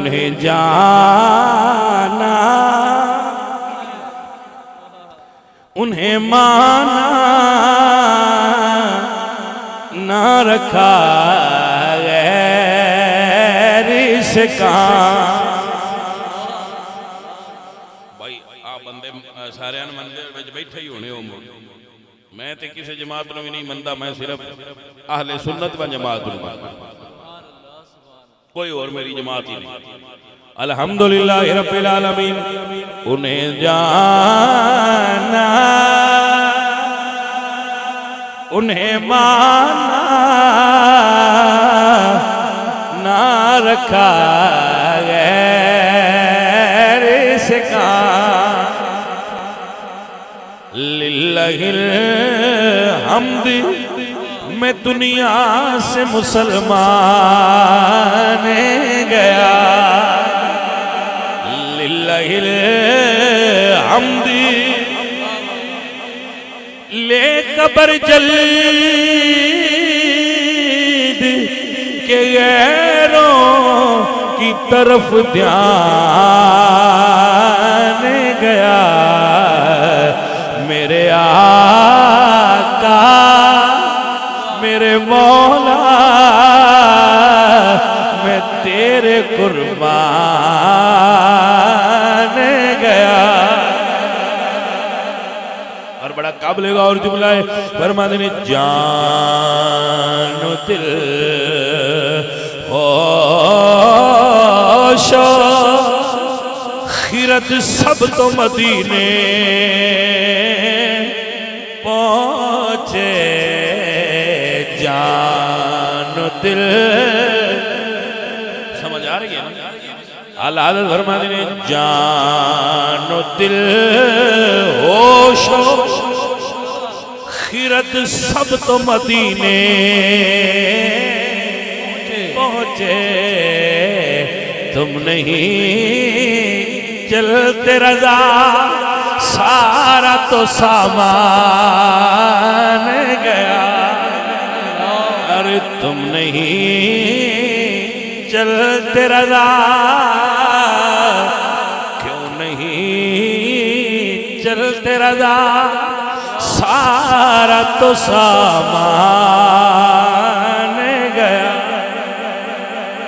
उन्हें जाना, उन्हें माना, ना रखा गैर इसका। भाई आप बंदे सारे मंदिर में बैठे ही होने हो, मैं तो किसी जमात को भी नहीं मनता, मैं सिर्फ अहले सुन्नत व जमात हूं, कोई और मेरी जमात ही नहीं। अल्हम्दुलिल्लाह रब्बिल आलमीन। उन्हें जाना, उन्हें माना, ना रखा गैर इसका। लिल्लाहिल हम्द, मैं दुनिया से मुसलमान गया। लिल्लाहिल हम्द, ले कबर जल्द के गैरों की तरफ ध्यान गया। मेरे आका मेरे मौला, मैं तेरे कुर्बान गया। और बड़ा काबिल और जुमला है, फरमाते ने जानो दिल होशो खिरत सब तो मदीने पहुंचे। जानो दिल, समझ आ रही है ना? अल्लाह फरमाते ने जानो दिल होशो खिरत सब तो मदीने पहुंचे। तुम नहीं चलते रजा, सारा तो सामान गया। अरे तुम नहीं चलते रजा, क्यों नहीं चलते रजा, सारा तो सामान